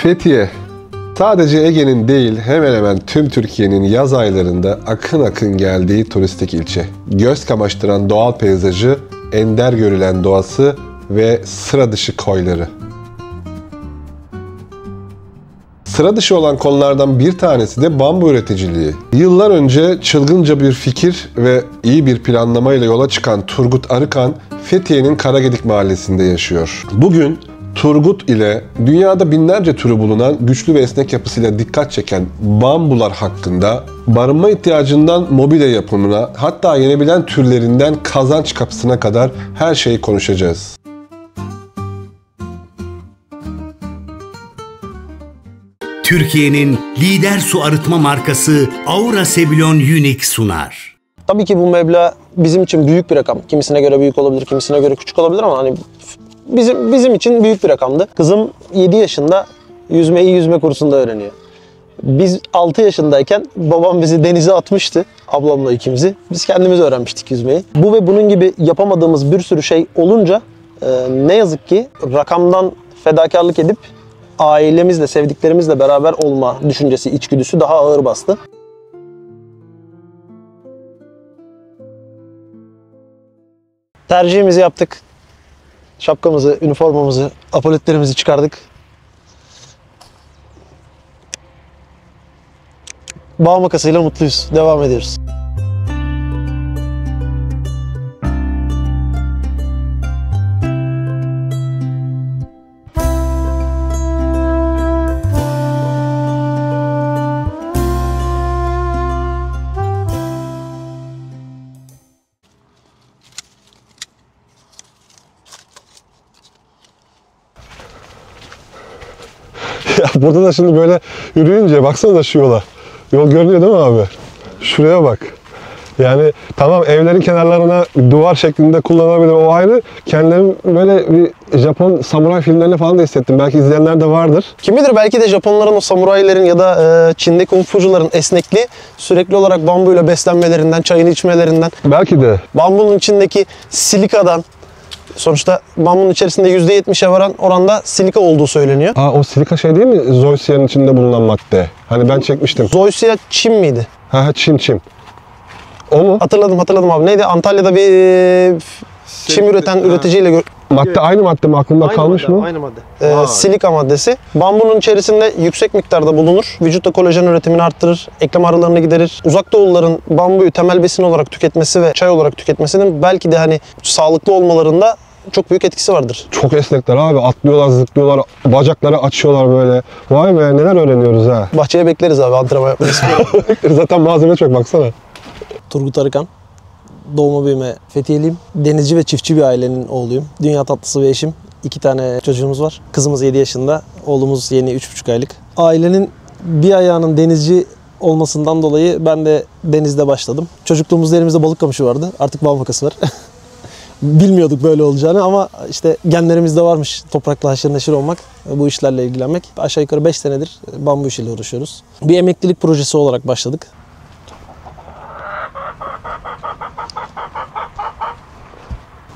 Fethiye, sadece Ege'nin değil hemen hemen tüm Türkiye'nin yaz aylarında akın akın geldiği turistik ilçe. Göz kamaştıran doğal peyzajı, ender görülen doğası ve sıra dışı koyları. Sıra dışı olan konulardan bir tanesi de bambu üreticiliği. Yıllar önce çılgınca bir fikir ve iyi bir planlamayla yola çıkan Turgut Arıkan, Fethiye'nin Karagedik mahallesinde yaşıyor. Bugün Turgut ile dünyada binlerce türü bulunan güçlü ve esnek yapısıyla dikkat çeken bambular hakkında, barınma ihtiyacından mobilya yapımına, hatta yenebilen türlerinden kazanç kapısına kadar her şeyi konuşacağız. Türkiye'nin lider su arıtma markası Aura Sebilon Unique sunar. Tabii ki bu meblağ bizim için büyük bir rakam. Kimisine göre büyük olabilir, kimisine göre küçük olabilir ama hani bizim için büyük bir rakamdı. Kızım 7 yaşında yüzme kursunda öğreniyor. Biz 6 yaşındayken babam bizi denize atmıştı, ablamla ikimizi. Biz kendimiz öğrenmiştik yüzmeyi. Bu ve bunun gibi yapamadığımız bir sürü şey olunca ne yazık ki rakamdan fedakarlık edip ailemizle, sevdiklerimizle beraber olma düşüncesi, içgüdüsü daha ağır bastı. Tercihimizi yaptık. Şapkamızı, üniformamızı, apoletlerimizi çıkardık. Bağ makasıyla mutluyuz. Devam ediyoruz. Ya burada da şimdi böyle yürüyünce baksanıza şu yola. Yol görünüyor değil mi abi? Şuraya bak. Yani tamam evlerin kenarlarına duvar şeklinde kullanılabilir, o ayrı. Kendilerim böyle bir Japon samuray filmlerine falan da hissettim. Belki izleyenler de vardır. Kim bilir, belki de Japonların, o samurayların ya da Çin'de kung fucuların esnekliği sürekli olarak bambuyla beslenmelerinden, çayını içmelerinden. Belki de. Bambunun içindeki silikadan, sonuçta bambunun içerisinde %70'e varan oranda silika olduğu söyleniyor. O silika şey değil mi? Zoysia'nın içinde bulunan madde. Hani ben çekmiştim. Zoysia Çin miydi? Çim. O mu? Hatırladım abi. Neydi? Antalya'da bir çim üreten üreticiyle Madde aynı madde mi? Aklımda kalmış mı? Aynı madde. Silika maddesi. Bambunun içerisinde yüksek miktarda bulunur. Vücutta kolajen üretimini arttırır. Eklem ağrılarını giderir. Uzak Doğuluların bambuyu temel besin olarak tüketmesi ve çay olarak tüketmesinin belki de hani sağlıklı olmalarında çok büyük etkisi vardır. Çok esnekler abi. Atlıyorlar, zıplıyorlar, bacakları açıyorlar böyle. Vay be, neler öğreniyoruz ha. Bahçeye bekleriz abi antrenman yapmayı. Zaten malzeme çok, baksana. Turgut Arıkan. Doğma büyüme Fethiyeliyim. Denizci ve çiftçi bir ailenin oğluyum. Dünya tatlısı ve eşim. 2 tane çocuğumuz var. Kızımız 7 yaşında. Oğlumuz yeni 3,5 aylık. Ailenin bir ayağının denizci olmasından dolayı ben de denizde başladım. Çocukluğumuzda elimizde balık kamışı vardı. Artık bal makası var. Bilmiyorduk böyle olacağını ama işte genlerimizde varmış toprakla haşır neşir olmak, bu işlerle ilgilenmek. Aşağı yukarı 5 senedir bambu işiyle uğraşıyoruz. Bir emeklilik projesi olarak başladık.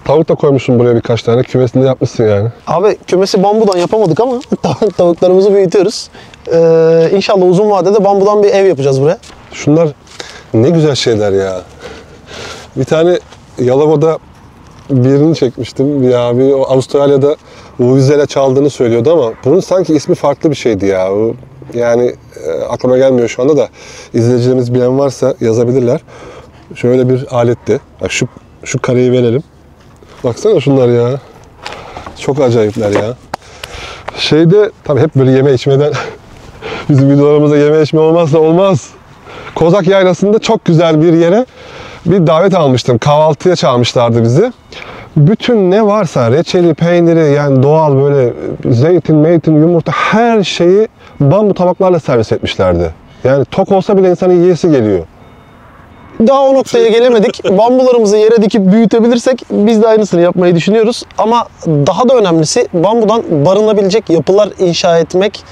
Tavuk da koymuşsun buraya birkaç tane. Kümesinde yapmışsın yani. Abi kümesi bambudan yapamadık ama tavuklarımızı büyütüyoruz. İnşallah uzun vadede bambudan bir ev yapacağız buraya. Şunlar ne güzel şeyler ya. Bir tane Yalova'da birini çekmiştim. Bir abi o Avustralya'da vuvuzela çaldığını söylüyordu ama bunun sanki ismi farklı bir şeydi ya. Yani aklıma gelmiyor şu anda da, izleyicilerimiz bilen varsa yazabilirler. Şöyle bir aletti. Şu kareyi verelim. Baksana şunlar ya. Çok acayipler ya. Şeyde tabii hep böyle yeme içmeden bizim videolarımızda yeme içme olmazsa olmaz. Kozak Yaylası'nda çok güzel bir yere bir davet almıştım. Kahvaltıya çağırmışlardı bizi. Bütün ne varsa reçeli, peyniri, yani doğal böyle zeytin, yumurta, her şeyi bambu tabaklarla servis etmişlerdi. Yani tok olsa bile insanın yiyesi geliyor. Daha o noktaya gelemedik. Bambularımızı yere dikip büyütebilirsek biz de aynısını yapmayı düşünüyoruz. Ama daha da önemlisi bambudan barınabilecek yapılar inşa etmek.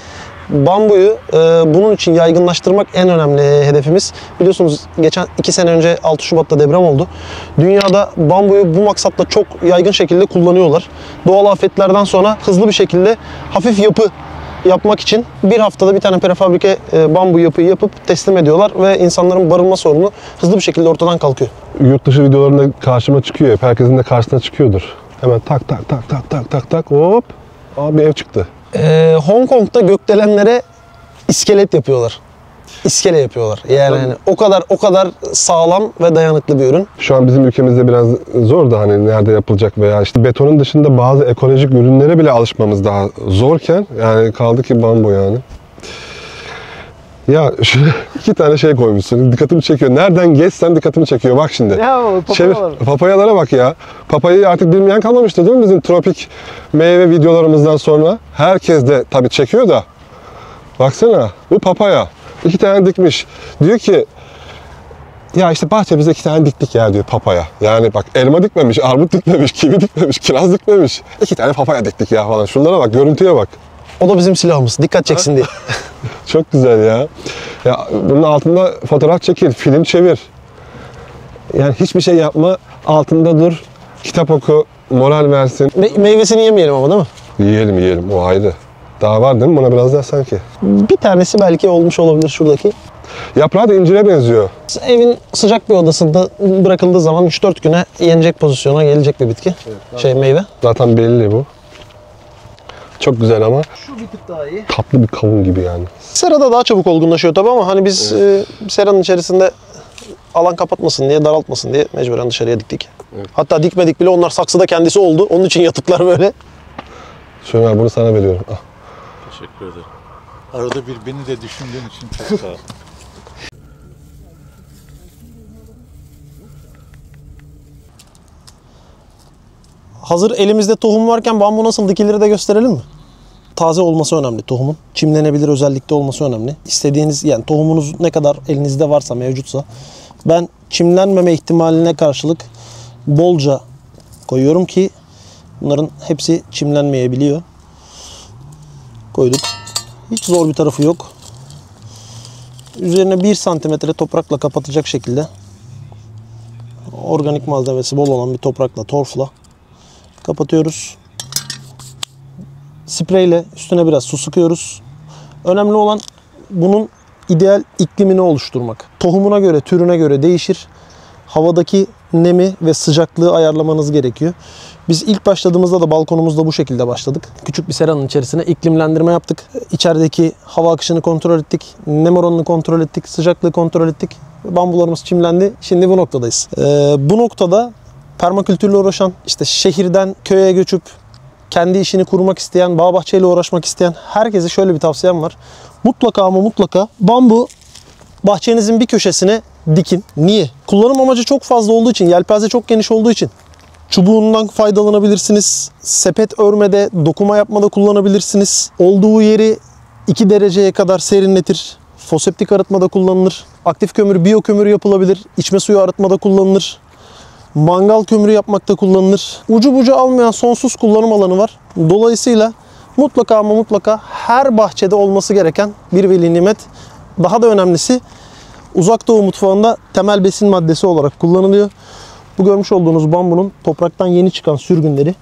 Bambuyu bunun için yaygınlaştırmak en önemli hedefimiz. Biliyorsunuz geçen 2 sene önce 6 Şubat'ta deprem oldu. Dünyada bambuyu bu maksatla çok yaygın şekilde kullanıyorlar. Doğal afetlerden sonra hızlı bir şekilde hafif yapı yapmak için bir haftada bir tane prefabrike bambu yapıyı yapıp teslim ediyorlar ve insanların barınma sorunu hızlı bir şekilde ortadan kalkıyor. Yurt dışı videolarında karşıma çıkıyor hep. Herkesin de karşısına çıkıyordur. Hemen tak tak tak tak tak tak tak hop. Abi ev çıktı. Hong Kong'da gökdelenlere iskelet yapıyorlar. İskele yapıyorlar. Yani o kadar sağlam ve dayanıklı bir ürün. Şu an bizim ülkemizde biraz zor da hani nerede yapılacak veya işte betonun dışında bazı ekolojik ürünlere bile alışmamız daha zorken yani kaldı ki bambu yani. Ya şu 2 tane şey koymuşsun. Dikkatimi çekiyor. Nereden geçsen dikkatimi çekiyor. Bak şimdi. Ya papayalar. Papayalara bak ya. Papayayı artık bilmeyen kalmamıştı değil mi bizim tropik meyve videolarımızdan sonra? Herkes de tabii çekiyor da. Baksana bu papaya. 2 tane dikmiş. Diyor ki ya işte bahçemizde 2 tane diktik ya diyor papaya. Yani bak elma dikmemiş, armut dikmemiş, kivi dikmemiş, kiraz dikmemiş. 2 tane papaya diktik ya falan. Şunlara bak, görüntüye bak. O da bizim silahımız. Dikkat çeksin diye. Çok güzel ya. Ya bunun altında fotoğraf çekil, film çevir. Yani hiçbir şey yapma, altında dur, kitap oku, moral versin. Meyvesini yemeyelim ama değil mi? Yiyelim, o ayrı. Daha var değil mi? Buna biraz daha sanki. Bir tanesi belki olmuş olabilir şuradaki. Yaprağı da incire benziyor. Evin sıcak bir odasında bırakıldığı zaman 3-4 güne yenecek pozisyona gelecek bir bitki. Meyve. Zaten belli bu. Çok güzel ama Şu bir tık daha iyi. tatlı bir kavun gibi yani. Serada daha çabuk olgunlaşıyor tabii ama hani biz seranın içerisinde alan kapatmasın diye, daraltmasın diye mecburen dışarıya diktik. Evet. Hatta dikmedik bile, onlar saksıda kendisi oldu. Onun için yatıklar böyle. Şöyle abi, bunu sana veriyorum. Ah. Teşekkür ederim. Arada bir beni de düşündüğün için çok sağ ol. Hazır elimizde tohum varken bambu nasıl dikilir de gösterelim mi? Taze olması önemli tohumun. Çimlenebilir özellikte olması önemli. İstediğiniz yani tohumunuz ne kadar elinizde varsa, mevcutsa, ben çimlenmeme ihtimaline karşılık bolca koyuyorum ki bunların hepsi çimlenmeyebiliyor. Koyduk. Hiç zor bir tarafı yok. Üzerine 1 santimetre toprakla kapatacak şekilde organik malzemesi bol olan bir toprakla, torfla kapatıyoruz. Spreyle üstüne biraz su sıkıyoruz. Önemli olan bunun ideal iklimini oluşturmak. Tohumuna göre, türüne göre değişir. Havadaki nemi ve sıcaklığı ayarlamanız gerekiyor. Biz ilk başladığımızda da balkonumuzda bu şekilde başladık. Küçük bir seranın içerisine iklimlendirme yaptık. İçerideki hava akışını kontrol ettik. Nem oranını kontrol ettik. Sıcaklığı kontrol ettik. Bambularımız çimlendi. Şimdi bu noktadayız. Bu noktada permakültürle uğraşan, işte şehirden köye göçüp kendi işini kurmak isteyen, bağ bahçeyle uğraşmak isteyen herkese şöyle bir tavsiyem var. Mutlaka ama mutlaka bambu bahçenizin bir köşesine dikin. Niye? Kullanım amacı çok fazla olduğu için, yelpaze çok geniş olduğu için çubuğundan faydalanabilirsiniz. Sepet örmede, dokuma yapmada kullanabilirsiniz. Olduğu yeri 2 dereceye kadar serinletir. Foseptik arıtmada kullanılır. Aktif kömür, biyo kömürü yapılabilir. İçme suyu arıtmada kullanılır. Mangal kömürü yapmakta kullanılır. Ucu bucu almayan sonsuz kullanım alanı var. Dolayısıyla mutlaka ama mutlaka her bahçede olması gereken bir veli nimet. Daha da önemlisi Uzak Doğu mutfağında temel besin maddesi olarak kullanılıyor. Bu görmüş olduğunuz bambunun topraktan yeni çıkan sürgünleri,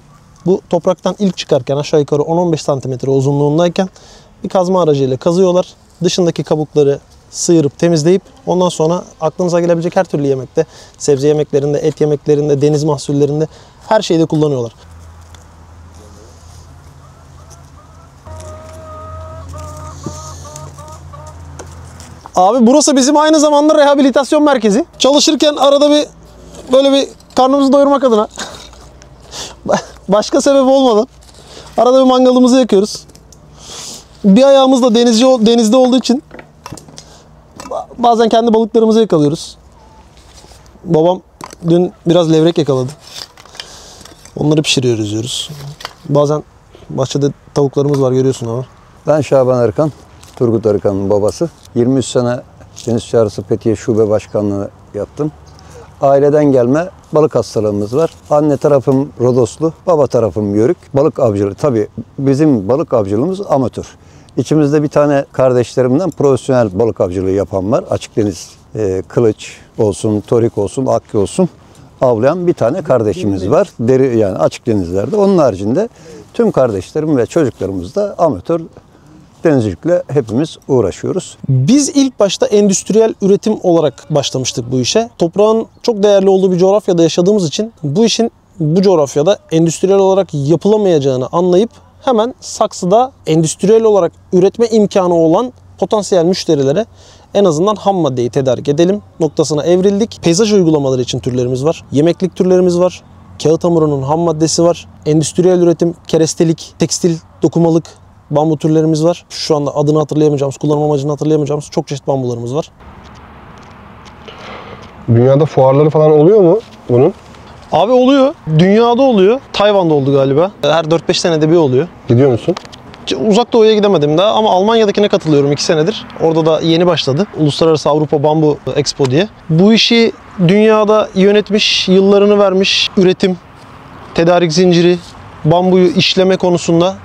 bu topraktan ilk çıkarken aşağı yukarı 10-15 santimetre uzunluğundayken bir kazma aracıyla kazıyorlar. Dışındaki kabukları sıyırıp temizleyip ondan sonra aklınıza gelebilecek her türlü yemekte, sebze yemeklerinde, et yemeklerinde, deniz mahsullerinde her şeyde kullanıyorlar. Abi burası bizim aynı zamanda rehabilitasyon merkezi. Çalışırken arada bir böyle bir karnımızı doyurmak adına başka sebep olmadan arada bir mangalımızı yakıyoruz. Bir ayağımız da denizde olduğu için bazen kendi balıklarımızı yakalıyoruz. Babam dün biraz levrek yakaladı. Onları pişiriyoruz, yiyoruz. Bazen bahçede tavuklarımız var, görüyorsun ama. Ben Şaban Arıkan, Turgut Arıkan'ın babası. 23 sene Deniz Çağrısı Fethiye Şube Başkanlığı yaptım. Aileden gelme balık hastalığımız var. Anne tarafım Rodoslu, baba tarafım Yörük. Balık avcılığı, tabii bizim balık avcılığımız amatör. İçimizde bir tane kardeşlerimden profesyonel balık avcılığı yapan var. Açık deniz, kılıç olsun, torik olsun, akki olsun avlayan bir tane kardeşimiz var. Deri yani açık denizlerde. Onun haricinde tüm kardeşlerim ve çocuklarımız da amatör denizcilikle hepimiz uğraşıyoruz. Biz ilk başta endüstriyel üretim olarak başlamıştık bu işe. Toprağın çok değerli olduğu bir coğrafyada yaşadığımız için bu işin bu coğrafyada endüstriyel olarak yapılamayacağını anlayıp hemen saksıda endüstriyel olarak üretme imkanı olan potansiyel müşterilere en azından ham maddeyi tedarik edelim noktasına evrildik. Peyzaj uygulamaları için türlerimiz var. Yemeklik türlerimiz var. Kağıt hamurunun ham maddesi var. Endüstriyel üretim, kerestelik, tekstil, dokumalık bambu türlerimiz var. Şu anda adını hatırlayamayacağımız, kullanım amacını hatırlayamayacağımız çok çeşit bambularımız var. Dünyada fuarları falan oluyor mu bunun? Abi oluyor. Dünyada oluyor. Tayvan'da oldu galiba. Her 4-5 senede bir oluyor. Gidiyor musun? Uzak Doğu'ya gidemedim daha ama Almanya'dakine katılıyorum 2 senedir. Orada da yeni başladı. Uluslararası Avrupa Bambu Expo diye. Bu işi dünyada yönetmiş, yıllarını vermiş üretim, tedarik zinciri, bambuyu işleme konusunda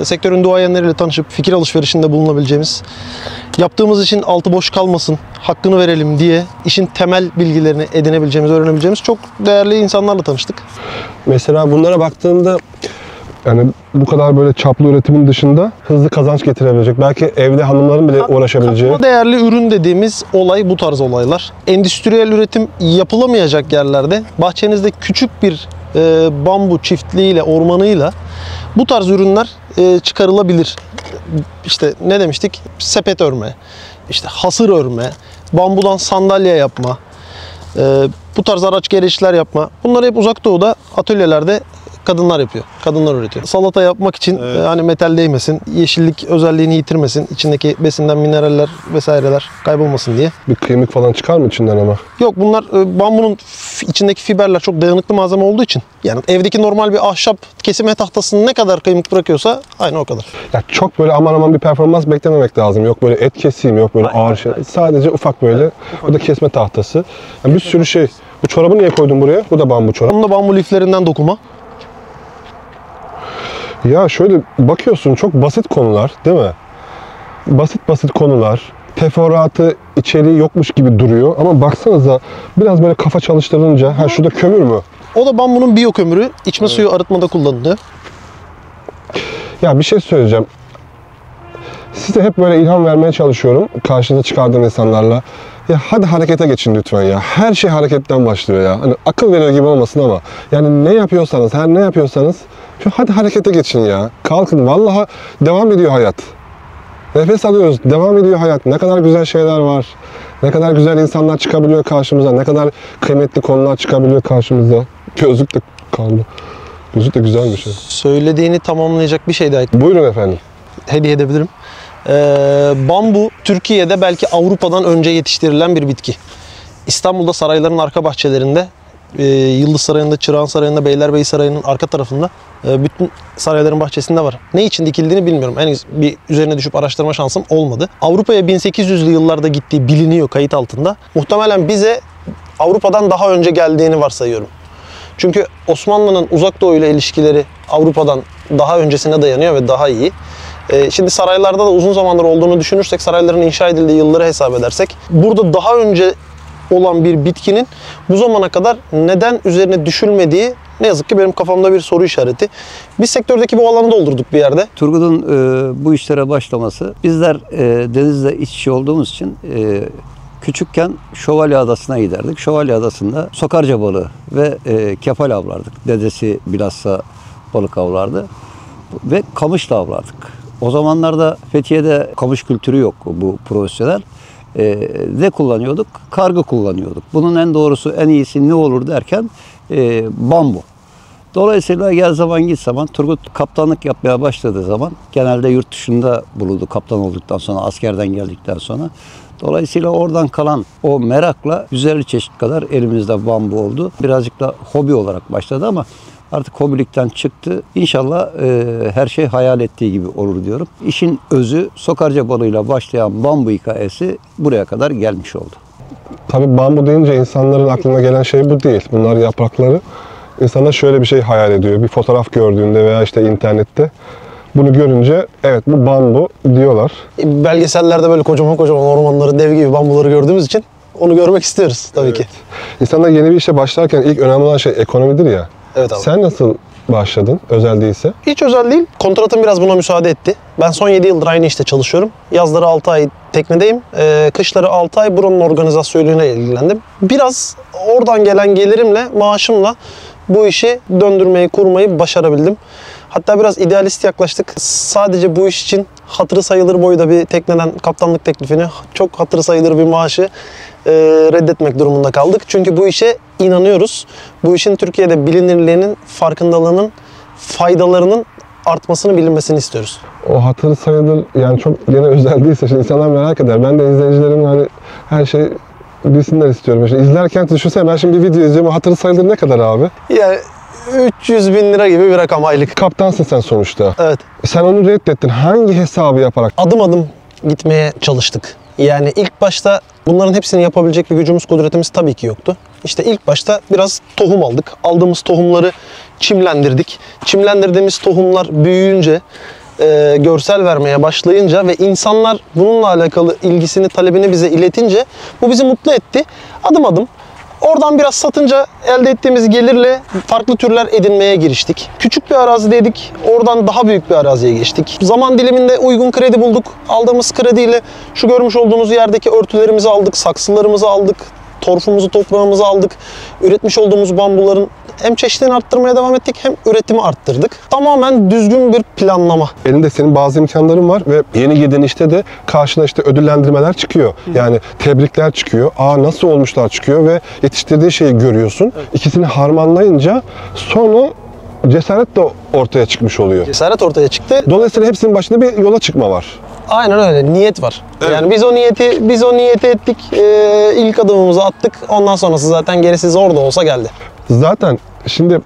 sektörün duayenleriyle tanışıp fikir alışverişinde bulunabileceğimiz, yaptığımız işin altı boş kalmasın, hakkını verelim diye işin temel bilgilerini edinebileceğimiz, öğrenebileceğimiz çok değerli insanlarla tanıştık. Mesela bunlara baktığında yani bu kadar böyle çaplı üretimin dışında hızlı kazanç getirebilecek, belki evde hanımların bile uğraşabileceği. Katma değerli ürün dediğimiz olay bu tarz olaylar. Endüstriyel üretim yapılamayacak yerlerde bahçenizde küçük bir bambu çiftliğiyle, ormanıyla bu tarz ürünler çıkarılabilir. İşte ne demiştik? Sepet örme, işte hasır örme, bambudan sandalye yapma, bu tarz araç gereçler yapma. Bunları hep Uzak Doğu'da atölyelerde kadınlar yapıyor. Kadınlar üretiyor. Salata yapmak için hani metal değmesin, yeşillik özelliğini yitirmesin, içindeki besinden mineraller vesaireler kaybolmasın diye. Bir kıymık falan çıkar mı içinden ama? Yok, bunlar bambunun içindeki fiberler çok dayanıklı malzeme olduğu için. Yani evdeki normal bir ahşap kesime tahtasını ne kadar kıymık bırakıyorsa aynı o kadar. Ya çok böyle aman aman bir performans beklememek lazım. Yok böyle et keseyim, yok böyle ağır şey. Sadece ufak böyle. Bu da kesme tahtası. Yani bir sürü şey. Bu çorabı niye koydun buraya? Bu da bambu çorap. Bunun da bambu liflerinden dokuma. Ya şöyle bakıyorsun, çok basit konular değil mi? Basit konular. Teferruatı, içeriği yokmuş gibi duruyor. Ama baksanıza biraz böyle kafa çalıştırınca, ha şurada kömür mü? O da bambunun biyo kömürü. İçme suyu arıtmada kullanılıyor. Ya bir şey söyleyeceğim. Size hep böyle ilham vermeye çalışıyorum karşınıza çıkardığım insanlarla. Ya hadi harekete geçin lütfen ya. Her şey hareketten başlıyor ya. Hani akıl veriyor gibi olmasın ama yani ne yapıyorsanız, her ne yapıyorsanız hadi harekete geçin ya. Kalkın. Vallahi devam ediyor hayat. Nefes alıyoruz. Devam ediyor hayat. Ne kadar güzel şeyler var. Ne kadar güzel insanlar çıkabiliyor karşımıza. Ne kadar kıymetli konular çıkabiliyor karşımıza. Gözlük de kaldı. Gözlük de güzel bir şey. Söylediğini tamamlayacak bir şey daha Buyurun efendim. hediye edebilirim. Bambu Türkiye'de belki Avrupa'dan önce yetiştirilen bir bitki. İstanbul'da sarayların arka bahçelerinde, Yıldız Sarayı'nda, Çırağan Sarayı'nda, Beylerbeyi Sarayı'nın arka tarafında bütün sarayların bahçesinde var. Ne için dikildiğini bilmiyorum. Henüz bir üzerine düşüp araştırma şansım olmadı. Avrupa'ya 1800'lü yıllarda gittiği biliniyor kayıt altında. Muhtemelen bize Avrupa'dan daha önce geldiğini varsayıyorum. Çünkü Osmanlı'nın Uzak Doğu ile ilişkileri Avrupa'dan daha öncesine dayanıyor ve daha iyi. Şimdi saraylarda da uzun zamandır olduğunu düşünürsek, sarayların inşa edildiği yılları hesap edersek, burada daha önce olan bir bitkinin bu zamana kadar neden üzerine düşülmediği ne yazık ki benim kafamda bir soru işareti. Biz sektördeki bu alanı doldurduk bir yerde. Turgut'un bu işlere başlaması, bizler denizle iç içe olduğumuz için küçükken Şövalye Adası'na giderdik. Şövalye Adası'nda sokarca balığı ve kefal avlardık. Dedesi bilhassa balık avlardı ve kamışla avlardık. O zamanlarda Fethiye'de kamış kültürü yok, bu profesyonel. Ne kullanıyorduk? Kargı kullanıyorduk. Bunun en doğrusu, en iyisi ne olur derken bambu. Dolayısıyla gel zaman git zaman Turgut kaptanlık yapmaya başladığı zaman, genelde yurt dışında bulundu kaptan olduktan sonra, askerden geldikten sonra. Dolayısıyla oradan kalan o merakla 150 çeşit kadar elimizde bambu oldu. Birazcık da hobi olarak başladı ama artık hobilikten çıktı. İnşallah her şey hayal ettiği gibi olur diyorum. İşin özü, sokarca balığıyla başlayan bambu hikayesi buraya kadar gelmiş oldu. Tabii bambu deyince insanların aklına gelen şey bu değil. Bunlar yaprakları. İnsanlar şöyle bir şey hayal ediyor. Bir fotoğraf gördüğünde veya işte internette bunu görünce evet bu bambu diyorlar. Belgesellerde böyle kocaman kocaman ormanları, dev gibi bambuları gördüğümüz için onu görmek istiyoruz tabii ki. İnsanlar yeni bir işe başlarken ilk önemli olan şey ekonomidir ya. Evet abi. Sen nasıl başladın? Özel değilse. Hiç özel değil. Kontratım biraz buna müsaade etti. Ben son 7 yıldır aynı işte çalışıyorum. Yazları 6 ay teknedeyim. Kışları 6 ay buranın organizasyonuyla ilgilendim. Biraz oradan gelen gelirimle, maaşımla bu işi döndürmeyi, kurmayı başarabildim. Hatta biraz idealist yaklaştık. Sadece bu iş için hatırı sayılır boyda bir tekneden kaptanlık teklifini, çok hatırı sayılır bir maaşı reddetmek durumunda kaldık. Çünkü bu işe inanıyoruz. Bu işin Türkiye'de bilinirliğinin, farkındalığının, faydalarının artmasını, bilinmesini istiyoruz. O hatırı sayılır yani çok gene özel değilse şimdi insanlar merak eder. Ben de izleyicilerim hani her şey bilsinler istiyorum. Şimdi izlerken düşünsene ben şimdi bir video izliyorum. O hatırı sayılır ne kadar abi? Yani 300 bin lira gibi bir rakam aylık. Kaptansın sen sonuçta. Evet. Sen onu reddettin. Hangi hesabı yaparak? Adım adım gitmeye çalıştık. Yani ilk başta bunların hepsini yapabilecek bir gücümüz, kudretimiz tabii ki yoktu. İşte ilk başta biraz tohum aldık. Aldığımız tohumları çimlendirdik. Çimlendirdiğimiz tohumlar büyüyünce, görsel vermeye başlayınca ve insanlar bununla alakalı ilgisini, talebini bize iletince bu bizi mutlu etti. Adım adım oradan biraz satınca elde ettiğimiz gelirle farklı türler edinmeye giriştik. Küçük bir arazideydik. Oradan daha büyük bir araziye geçtik. Zaman diliminde uygun kredi bulduk. Aldığımız krediyle şu görmüş olduğunuz yerdeki örtülerimizi aldık, saksılarımızı aldık, torfumuzu, toprağımızı aldık. Üretmiş olduğumuz bambuların hem çeşitliliğini arttırmaya devam ettik hem üretimi arttırdık. Tamamen düzgün bir planlama. Elinde senin bazı imkanların var ve yeni girdiğin işte de karşına işte ödüllendirmeler çıkıyor. Yani tebrikler çıkıyor. Aa nasıl olmuşlar çıkıyor ve yetiştirdiği şeyi görüyorsun. İkisini harmanlayınca sonra cesaret de ortaya çıkmış oluyor. Cesaret ortaya çıktı. Dolayısıyla hepsinin başında bir yola çıkma var. Aynen öyle. Niyet var. Evet. Yani biz o niyeti ettik. İlk adımımızı attık. Ondan sonrası zaten gerisi zor da olsa geldi. Zaten şimdi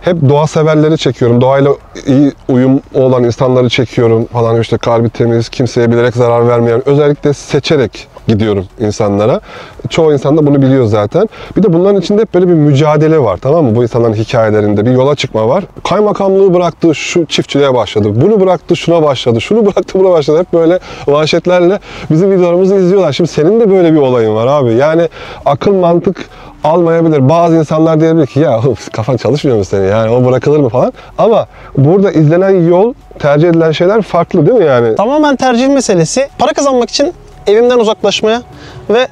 hep doğa severleri çekiyorum. Doğayla iyi uyum olan insanları çekiyorum falan işte kalbi temiz, kimseye bilerek zarar vermeyen, özellikle seçerek gidiyorum insanlara. Çoğu insan da bunu biliyor zaten. Bir de bunların içinde hep böyle bir mücadele var, tamam mı? Bu insanların hikayelerinde bir yola çıkma var. Kaymakamlığı bıraktı, şu çiftçiliğe başladı. Bunu bıraktı, şuna başladı. Şunu bıraktı, buna başladı. Hep böyle manşetlerle bizim videolarımızı izliyorlar. Şimdi senin de böyle bir olayın var abi. Yani akıl mantık almayabilir. Bazı insanlar diyebilir ki ya kafan çalışmıyor mu senin yani o bırakılır mı falan. Ama burada izlenen yol, tercih edilen şeyler farklı değil mi yani? Tamamen tercih meselesi. Para kazanmak için evimden uzaklaşmaya ve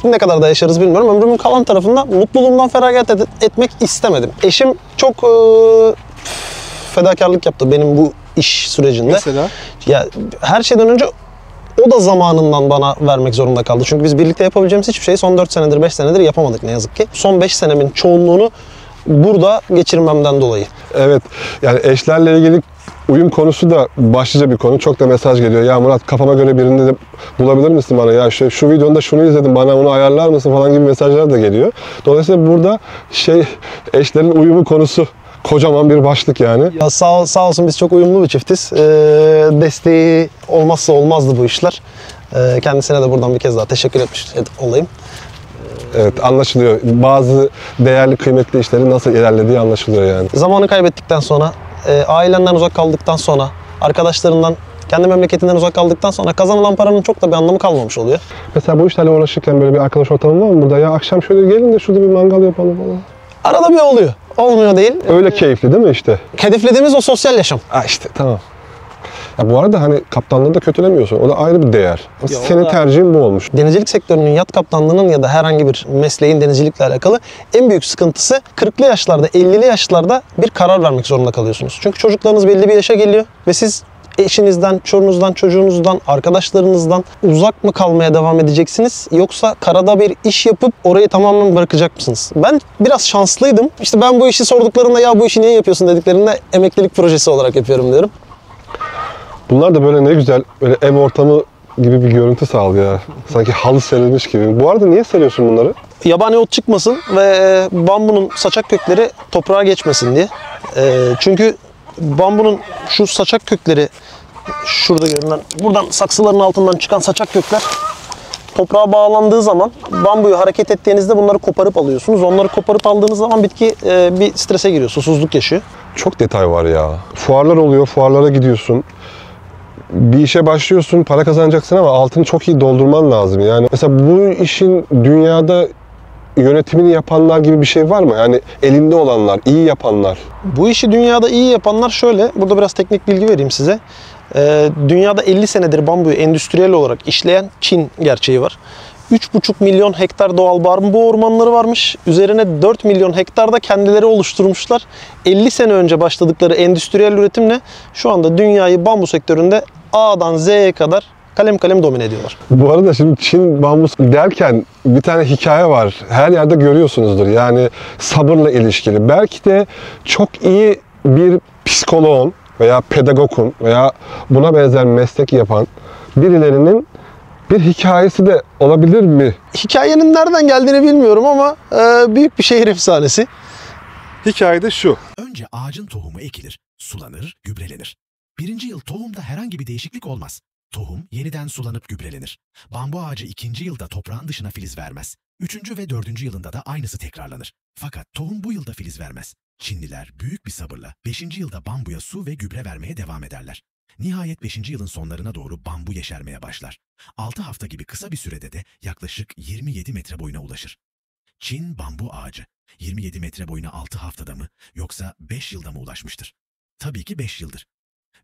ne kadar da yaşarız bilmiyorum. Ömrümün kalan tarafında mutluluğumdan feragat etmek istemedim. Eşim çok fedakarlık yaptı benim bu iş sürecinde. Mesela? Ya her şeyden önce o da zamanından bana vermek zorunda kaldı. Çünkü biz birlikte yapabileceğimiz hiçbir şeyi son 4 senedir, 5 senedir yapamadık ne yazık ki. Son 5 senemin çoğunluğunu burada geçirmemden dolayı. Evet. Yani eşlerle ilgili uyum konusu da başlıca bir konu. Çok da mesaj geliyor. Ya Murat kafama göre birini de bulabilir misin bana? Ya şu videonda şunu izledim bana onu ayarlar mısın falan gibi mesajlar da geliyor. Dolayısıyla burada eşlerin uyumu konusu kocaman bir başlık yani. Ya sağ olsun biz çok uyumlu bir çiftiz. Desteği olmazsa olmazdı bu işler. Kendisine de buradan bir kez daha teşekkür etmiş olayım. Evet anlaşılıyor. Bazı değerli kıymetli işlerin nasıl ilerlediği anlaşılıyor yani. Zamanı kaybettikten sonra, ailenden uzak kaldıktan sonra, arkadaşlarından, kendi memleketinden uzak kaldıktan sonra kazanılan paranın çok da bir anlamı kalmamış oluyor. Mesela bu işlerle uğraşırken böyle bir arkadaş ortamı var mı burada? Ya akşam şöyle gelin de şurada bir mangal yapalım falan. Arada bir oluyor. Olmuyor değil. Öyle keyifli değil mi işte? Hedeflediğimiz o sosyal yaşam. İşte tamam. Ya bu arada hani kaptanlığı da kötülemiyorsun. O da ayrı bir değer. Ama Ya senin o da- tercihin bu olmuş. Denizcilik sektörünün, yat kaptanlığının ya da herhangi bir mesleğin denizcilikle alakalı en büyük sıkıntısı 40'lı yaşlarda, 50'li yaşlarda bir karar vermek zorunda kalıyorsunuz. Çünkü çocuklarınız belli bir yaşa geliyor ve siz eşinizden, çorunuzdan, çocuğunuzdan, arkadaşlarınızdan uzak mı kalmaya devam edeceksiniz? Yoksa karada bir iş yapıp orayı tamamen bırakacak mısınız? Ben biraz şanslıydım. İşte ben bu işi sorduklarında ya bu işi niye yapıyorsun dediklerinde emeklilik projesi olarak yapıyorum diyorum. Bunlar da böyle ne güzel böyle ev ortamı gibi bir görüntü sağlıyor. Sanki halı serilmiş gibi. Bu arada niye seriyorsun bunları? Yabani ot çıkmasın ve bambunun saçak kökleri toprağa geçmesin diye. Çünkü bambunun şu saçak kökleri, şurada görünen, buradan saksıların altından çıkan saçak kökler toprağa bağlandığı zaman bambuyu hareket ettiğinizde bunları koparıp alıyorsunuz. Onları koparıp aldığınız zaman bitki bir strese giriyor, susuzluk yaşıyor. Çok detay var ya. Fuarlar oluyor, fuarlara gidiyorsun. Bir işe başlıyorsun, para kazanacaksın ama altını çok iyi doldurman lazım. Yani mesela bu işin dünyada yönetimini yapanlar gibi bir şey var mı? Yani elinde olanlar, iyi yapanlar. Bu işi dünyada iyi yapanlar şöyle, burada biraz teknik bilgi vereyim size. Dünyada 50 senedir bambuyu endüstriyel olarak işleyen Çin gerçeği var. 3,5 milyon hektar doğal bambu ormanları varmış. Üzerine 4 milyon hektar da kendileri oluşturmuşlar. 50 sene önce başladıkları endüstriyel üretimle şu anda dünyayı bambu sektöründe A'dan Z'ye kadar kalem kalem domine ediyorlar. Bu arada şimdi Çin bambusu derken bir tane hikaye var. Her yerde görüyorsunuzdur. Yani sabırla ilişkili. Belki de çok iyi bir psikoloğun veya pedagogun veya buna benzer meslek yapan birilerinin bir hikayesi de olabilir mi? Hikayenin nereden geldiğini bilmiyorum ama büyük bir şehir efsanesi. Hikaye de şu. Önce ağacın tohumu ekilir, sulanır, gübrelenir. Birinci yıl tohumda herhangi bir değişiklik olmaz. Tohum yeniden sulanıp gübrelenir. Bambu ağacı ikinci yılda toprağın dışına filiz vermez. Üçüncü ve dördüncü yılında da aynısı tekrarlanır. Fakat tohum bu yılda filiz vermez. Çinliler büyük bir sabırla 5. yılda bambuya su ve gübre vermeye devam ederler. Nihayet 5. yılın sonlarına doğru bambu yeşermeye başlar. 6 hafta gibi kısa bir sürede de yaklaşık 27 metre boyuna ulaşır. Çin bambu ağacı 27 metre boyuna 6 haftada mı yoksa 5 yılda mı ulaşmıştır? Tabii ki 5 yıldır.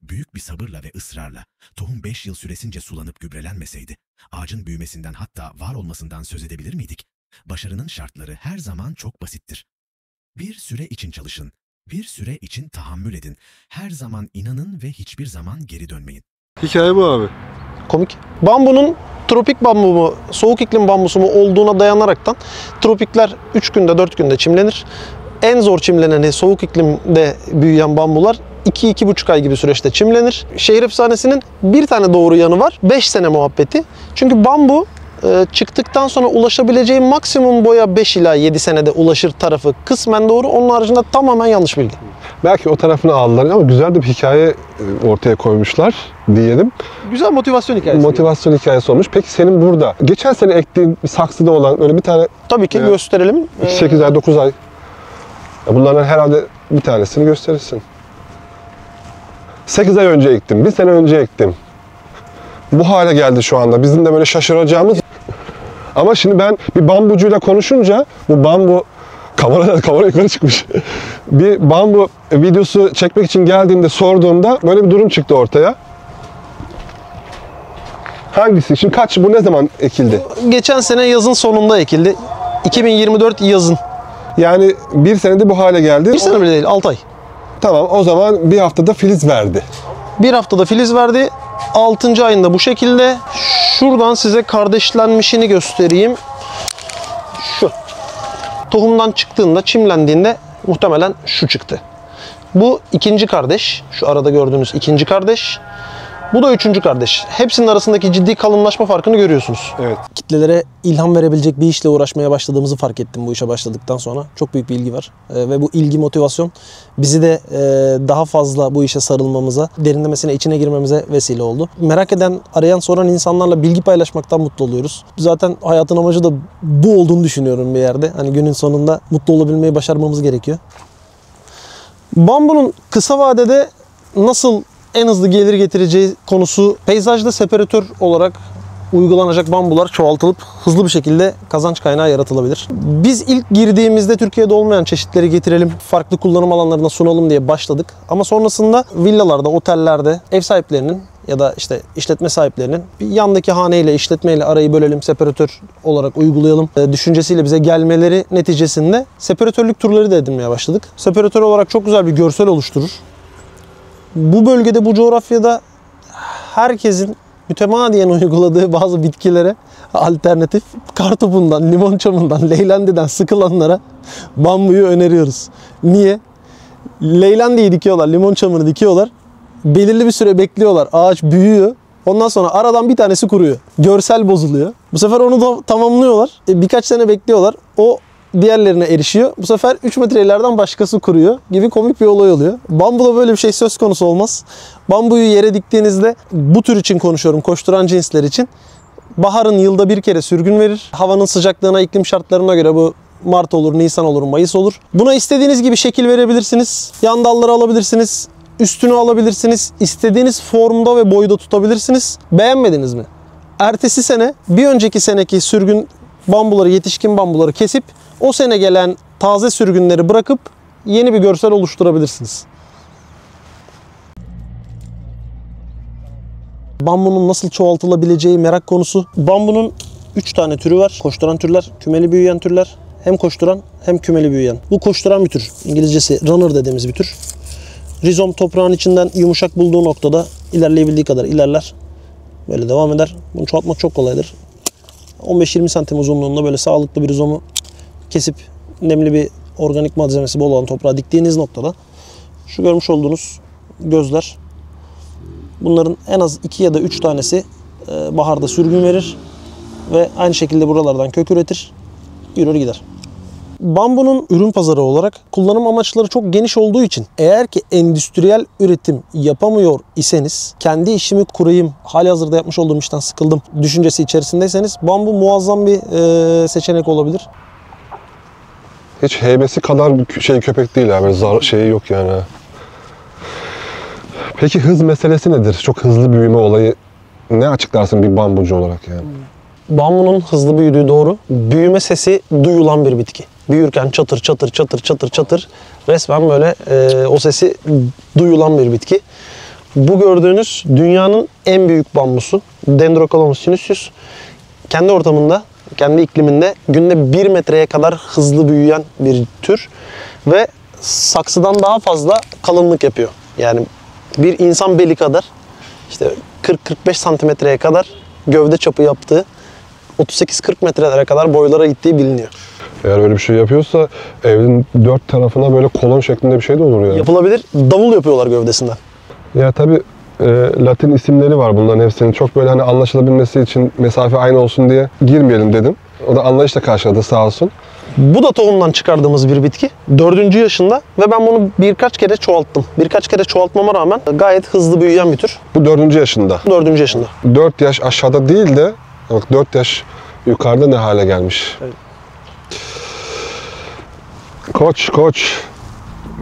Büyük bir sabırla ve ısrarla tohum 5 yıl süresince sulanıp gübrelenmeseydi, ağacın büyümesinden hatta var olmasından söz edebilir miydik? Başarının şartları her zaman çok basittir. Bir süre için çalışın, bir süre için tahammül edin, her zaman inanın ve hiçbir zaman geri dönmeyin. Hikaye bu abi. Komik. Bambunun tropik bambu mu, soğuk iklim bambusu mu olduğuna dayanaraktan tropikler 3 günde 4 günde çimlenir. En zor çimleneni soğuk iklimde büyüyen bambular 2-2,5 ay gibi süreçte çimlenir. Şehir efsanesinin bir tane doğru yanı var. 5 sene muhabbeti. Çünkü bambu çıktıktan sonra ulaşabileceği maksimum boya 5 ila 7 senede ulaşır tarafı kısmen doğru. Onun haricinde tamamen yanlış bilgi. Belki o tarafını aldılar ama güzel de bir hikaye ortaya koymuşlar diyelim. Güzel motivasyon hikayesi. Motivasyon hikayesi olmuş. Peki senin burada geçen sene ektiğin bir saksıda olan öyle bir tane Tabii ki gösterelim. 8 ay 9 ay. Bunlardan herhalde bir tanesini gösterirsin. 8 ay önce ektim. Bir sene önce ektim. Bu hale geldi şu anda. Bizim de böyle şaşıracağımız. Ama şimdi ben bir bambucuyla konuşunca bu bambu kamera yukarı çıkmış. Bir bambu videosu çekmek için geldiğimde sorduğumda böyle bir durum çıktı ortaya. Hangisi? Şimdi bu ne zaman ekildi? Geçen sene yazın sonunda ekildi. 2024 yazın. Yani bir senede bu hale geldi. Bir sene bile değil, 6 ay. Tamam, o zaman bir haftada filiz verdi. Bir haftada filiz verdi. 6. ayında bu şekilde. Şuradan size kardeşlenmişini göstereyim. Şu. Tohumdan çıktığında, çimlendiğinde muhtemelen şu çıktı. Bu ikinci kardeş. Şu arada gördüğünüz ikinci kardeş. Bu da üçüncü kardeş. Hepsinin arasındaki ciddi kalınlaşma farkını görüyorsunuz. Evet. Kitlelere ilham verebilecek bir işle uğraşmaya başladığımızı fark ettim bu işe başladıktan sonra. Çok büyük bir ilgi var. Ve bu ilgi, motivasyon bizi de daha fazla bu işe sarılmamıza, derinlemesine içine girmemize vesile oldu. Merak eden, arayan, soran insanlarla bilgi paylaşmaktan mutlu oluyoruz. Zaten hayatın amacı da bu olduğunu düşünüyorum bir yerde. Hani günün sonunda mutlu olabilmeyi başarmamız gerekiyor. Bambunun kısa vadede nasıl en hızlı gelir getireceği konusu, peyzajda separatör olarak uygulanacak bambular çoğaltılıp hızlı bir şekilde kazanç kaynağı yaratılabilir. Biz ilk girdiğimizde Türkiye'de olmayan çeşitleri getirelim, farklı kullanım alanlarına sunalım diye başladık. Ama sonrasında villalarda, otellerde ev sahiplerinin ya da işte işletme sahiplerinin bir yandaki haneyle, işletmeyle arayı bölelim, separatör olarak uygulayalım düşüncesiyle bize gelmeleri neticesinde separatörlük turları da edinmeye başladık. Separatör olarak çok güzel bir görsel oluşturur. Bu bölgede, bu coğrafyada herkesin mütemadiyen uyguladığı bazı bitkilere alternatif kartopundan, limon çamından, leylendiden sıkılanlara bambuyu öneriyoruz. Niye? Leylendiyi dikiyorlar, limon çamını dikiyorlar. Belirli bir süre bekliyorlar. Ağaç büyüyor. Ondan sonra aradan bir tanesi kuruyor. Görsel bozuluyor. Bu sefer onu da tamamlıyorlar. Birkaç sene bekliyorlar. O diğerlerine erişiyor. Bu sefer 3 metre ileriden başkası kuruyor gibi komik bir olay oluyor. Bambuda böyle bir şey söz konusu olmaz. Bambuyu yere diktiğinizde, bu tür için konuşuyorum, koşturan cinsler için, baharın yılda bir kere sürgün verir. Havanın sıcaklığına, iklim şartlarına göre bu Mart olur, Nisan olur, Mayıs olur. Buna istediğiniz gibi şekil verebilirsiniz. Yan dalları alabilirsiniz. Üstünü alabilirsiniz. İstediğiniz formda ve boyda tutabilirsiniz. Beğenmediniz mi? Ertesi sene bir önceki seneki sürgün bambuları, yetişkin bambuları kesip o sene gelen taze sürgünleri bırakıp yeni bir görsel oluşturabilirsiniz. Bambunun nasıl çoğaltılabileceği merak konusu. Bambunun 3 tane türü var. Koşturan türler, kümeli büyüyen türler. Hem koşturan hem kümeli büyüyen. Bu koşturan bir tür. İngilizcesi runner dediğimiz bir tür. Rizom toprağın içinden yumuşak bulduğu noktada ilerleyebildiği kadar ilerler. Böyle devam eder. Bunu çoğaltmak çok kolaydır. 15-20 santim uzunluğunda böyle sağlıklı bir rizomu kesip nemli bir organik malzemesi bol olan toprağa diktiğiniz noktada şu görmüş olduğunuz gözler, bunların en az 2 ya da 3 tanesi baharda sürgün verir ve aynı şekilde buralardan kök üretir, yürür gider. Bambunun ürün pazarı olarak kullanım amaçları çok geniş olduğu için eğer ki endüstriyel üretim yapamıyor iseniz, kendi işimi kurayım, halihazırda yapmış olduğum işten sıkıldım düşüncesi içerisindeyseniz bambu muazzam bir seçenek olabilir. Hiç heybesi kadar köpek değil abi. Şeyi yok yani. Peki hız meselesi nedir? Çok hızlı büyüme olayı ne açıklarsın bir bambucu olarak yani? Bambunun hızlı büyüdüğü doğru. Büyüme sesi duyulan bir bitki. Büyürken çatır çatır çatır çatır çatır resmen böyle o sesi duyulan bir bitki. Bu gördüğünüz dünyanın en büyük bambusu. Dendrocalamus sinensis. Kendi ortamında, kendi ikliminde günde 1 metreye kadar hızlı büyüyen bir tür ve saksıdan daha fazla kalınlık yapıyor. Yani bir insan beli kadar, işte 40-45 santimetreye kadar gövde çapı yaptığı, 38-40 metrelere kadar boylara gittiği biliniyor. Eğer öyle bir şey yapıyorsa evin 4 tarafına böyle kolon şeklinde bir şey de olur yani. Yapılabilir. Davul yapıyorlar gövdesinden. Ya tabii Latin isimleri var bunların hepsinin. Çok böyle hani anlaşılabilmesi için mesafe aynı olsun diye girmeyelim dedim. O da anlayışla karşıladı sağ olsun. Bu da tohumdan çıkardığımız bir bitki. 4. yaşında ve ben bunu birkaç kere çoğalttım. Birkaç kere çoğaltmama rağmen gayet hızlı büyüyen bir tür. Bu 4. yaşında. 4. yaşında. 4 yaş aşağıda değil de bak 4 yaş yukarıda ne hale gelmiş. Evet. Koç.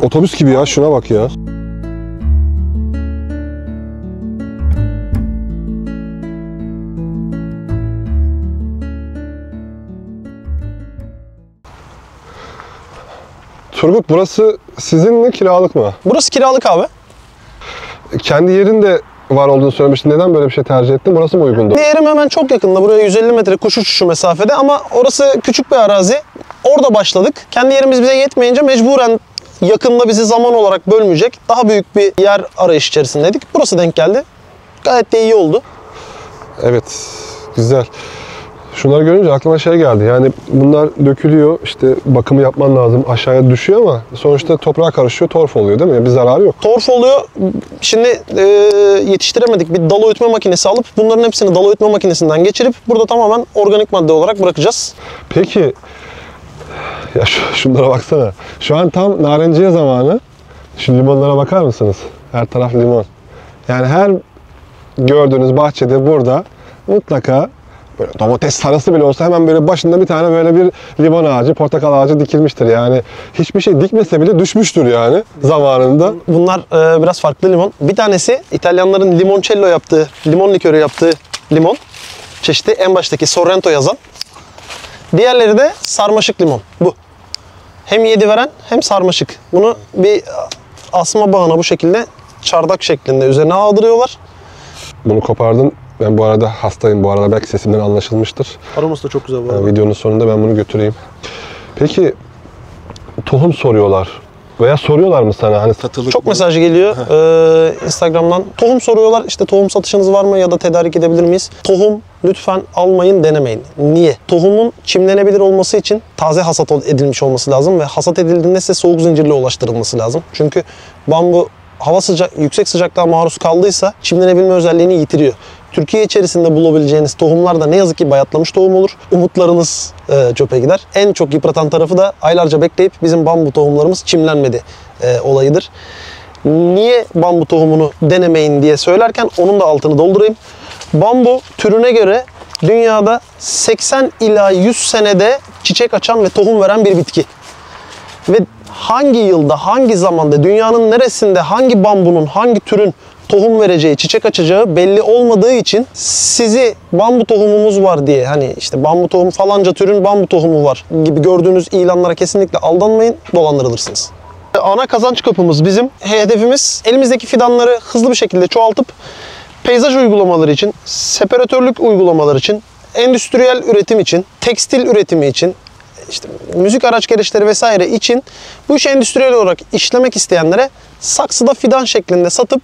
Otobüs gibi ya, şuna bak ya. Turgut, burası sizin mi, kiralık mı? Burası kiralık abi. Kendi yerin de var olduğunu söylemiştin. Neden böyle bir şey tercih ettin? Burası mı uygundu? Diğerim hemen çok yakında. Buraya 150 metre kuş uçuşu mesafede ama orası küçük bir arazi. Orada başladık. Kendi yerimiz bize yetmeyince mecburen yakında bizi zaman olarak bölmeyecek daha büyük bir yer arayış içerisindeydik. Burası denk geldi. Gayet de iyi oldu. Evet, güzel. Şunları görünce aklıma şey geldi. Yani bunlar dökülüyor, işte bakımı yapman lazım, aşağıya düşüyor ama sonuçta toprağa karışıyor, torf oluyor değil mi? Bir zararı yok. Torf oluyor. Şimdi yetiştiremedik. Bir dal öğütme makinesi alıp bunların hepsini dal öğütme makinesinden geçirip burada tamamen organik madde olarak bırakacağız. Peki, ya şunlara baksana. Şu an tam narenciye zamanı. Şu limonlara bakar mısınız? Her taraf limon. Yani her gördüğünüz bahçede burada mutlaka böyle domates sarısı bile olsa hemen böyle başında bir tane böyle bir limon ağacı, portakal ağacı dikilmiştir. Yani hiçbir şey dikmese bile düşmüştür yani zamanında. Bunlar biraz farklı limon. Bir tanesi İtalyanların limoncello yaptığı, limon likörü yaptığı limon çeşidi. En baştaki Sorrento yazan. Diğerleri de sarmaşık limon. Bu. Hem yedi veren hem sarmaşık. Bunu bir asma bağına bu şekilde çardak şeklinde üzerine ağdırıyorlar. Bunu kopardın. Ben bu arada hastayım bu arada. Belki sesimden anlaşılmıştır. Aroması da çok güzel bu arada. Yani videonun sonunda ben bunu götüreyim. Peki tohum soruyorlar. Veya soruyorlar mı sana? Hani Çok mesaj geliyor Instagram'dan. Tohum soruyorlar. İşte tohum satışınız var mı ya da tedarik edebilir miyiz? Tohum lütfen almayın, denemeyin. Niye? Tohumun çimlenebilir olması için taze hasat edilmiş olması lazım ve hasat edildiğinde size soğuk zincirle ulaştırılması lazım. Çünkü bambu hava yüksek sıcaklığa maruz kaldıysa çimlenebilme özelliğini yitiriyor. Türkiye içerisinde bulabileceğiniz tohumlar da ne yazık ki bayatlamış tohum olur. Umutlarınız çöpe gider. En çok yıpratan tarafı da aylarca bekleyip bizim bambu tohumlarımız çimlenmedi olayıdır. Niye bambu tohumunu denemeyin diye söylerken onun da altını doldurayım. Bambu türüne göre dünyada 80 ila 100 senede çiçek açan ve tohum veren bir bitki. Ve hangi yılda, hangi zamanda, dünyanın neresinde, hangi bambunun, hangi türün tohum vereceği, çiçek açacağı belli olmadığı için sizi bambu tohumumuz var diye, hani işte bambu tohumu falanca türün bambu tohumu var gibi gördüğünüz ilanlara kesinlikle aldanmayın, dolandırılırsınız. Ana kazanç kapımız bizim. Hedefimiz elimizdeki fidanları hızlı bir şekilde çoğaltıp peyzaj uygulamaları için, separatörlük uygulamaları için, endüstriyel üretim için, tekstil üretimi için, işte müzik araç gereçleri vesaire için bu işi endüstriyel olarak işlemek isteyenlere saksıda fidan şeklinde satıp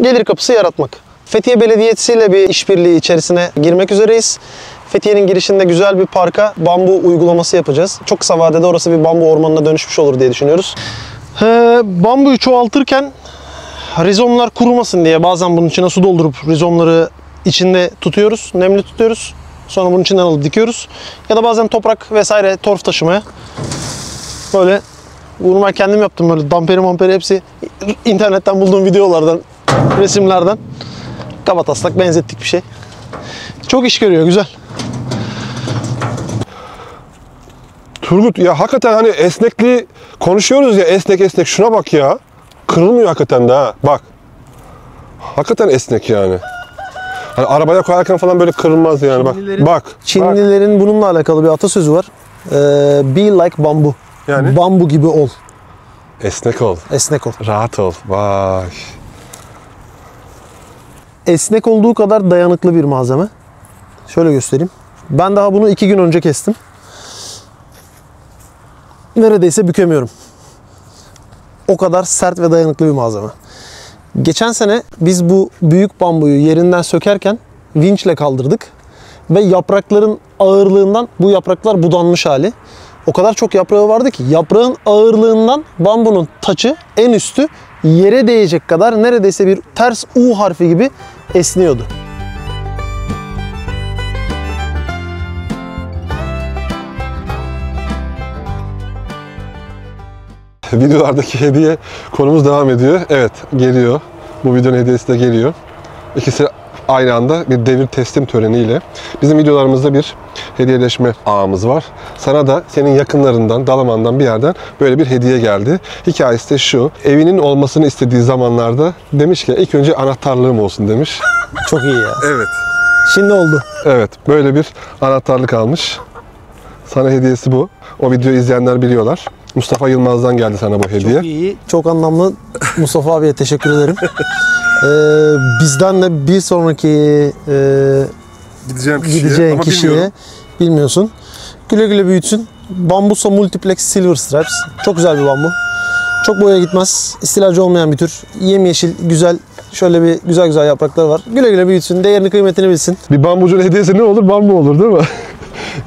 gelir kapısı yaratmak. Fethiye Belediyesi ile bir işbirliği içerisine girmek üzereyiz. Fethiye'nin girişinde güzel bir parka bambu uygulaması yapacağız. Çok kısa vadede orası bir bambu ormanına dönüşmüş olur diye düşünüyoruz. Bambuyu çoğaltırken rizomlar kurumasın diye bazen bunun içine su doldurup rizomları içinde tutuyoruz, nemli tutuyoruz. Sonra bunun içinden alıp dikiyoruz. Ya da bazen toprak vesaire torf taşımaya. Böyle bunu ben kendim yaptım, böyle damperi mamperi hepsi internetten bulduğum videolardan, resimlerden. Kabataslak benzettik bir şey. Çok iş görüyor, güzel. Turgut ya hakikaten hani esnekliği konuşuyoruz ya, esnek şuna bak ya. Kırılmıyor hakikaten de ha. Bak. Hakikaten esnek yani. Hani arabaya koyarken falan böyle kırılmaz yani. Bak. Çinlilerin bununla alakalı bir atasözü var. Be like bambu. Yani? Bambu gibi ol. Esnek ol. Esnek ol. Rahat ol. Vay. Esnek olduğu kadar dayanıklı bir malzeme. Şöyle göstereyim. Ben daha bunu 2 gün önce kestim. Neredeyse bükemiyorum. O kadar sert ve dayanıklı bir malzeme. Geçen sene biz bu büyük bambuyu yerinden sökerken vinçle kaldırdık. Ve yaprakların ağırlığından, bu yapraklar budanmış hali. O kadar çok yaprağı vardı ki yaprağın ağırlığından bambunun taçı en üstü yere değecek kadar neredeyse bir ters U harfi gibi esniyordu. Videolardaki hediye konumuz devam ediyor. Evet, geliyor. Bu videonun hediyesi de geliyor. İkisi aynı anda bir devir teslim töreniyle. Bizim videolarımızda bir hediyeleşme ağımız var. Sana da senin yakınlarından, Dalaman'dan bir yerden böyle bir hediye geldi. Hikayesi de şu. Evinin olmasını istediği zamanlarda demiş ki ilk önce anahtarlığım olsun demiş. Çok iyi ya. Evet. Şimdi oldu. Evet, böyle bir anahtarlık almış. Sana hediyesi bu. O videoyu izleyenler biliyorlar. Mustafa Yılmaz'dan geldi sana bu hediye. Çok iyi, çok anlamlı. Mustafa abiye teşekkür ederim. Bizden de bir sonraki gideceğin kişiye bilmiyorsun. Güle güle büyütsün. Bambusa Multiplex Silver Stripes. Çok güzel bir bambu. Çok boya gitmez. İstilacı olmayan bir tür. Yemyeşil, güzel. Şöyle bir güzel yaprakları var. Güle güle büyütsün. Değerini, kıymetini bilsin. Bir bambucunun hediyesi ne olur? Bambu olur değil mi?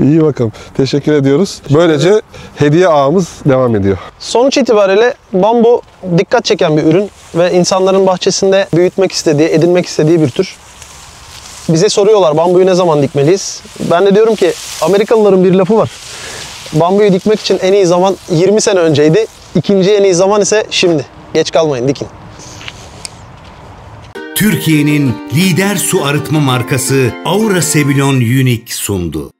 İyi bakalım. Teşekkür ediyoruz. Böylece hediye ağımız devam ediyor. Sonuç itibariyle bambu dikkat çeken bir ürün ve insanların bahçesinde büyütmek istediği, edinmek istediği bir tür. Bize soruyorlar bambuyu ne zaman dikmeliyiz? Ben de diyorum ki Amerikalıların bir lafı var. Bambuyu dikmek için en iyi zaman 20 sene önceydi. İkinci en iyi zaman ise şimdi. Geç kalmayın, dikin. Türkiye'nin lider su arıtma markası Aura Sebilon Unique sundu.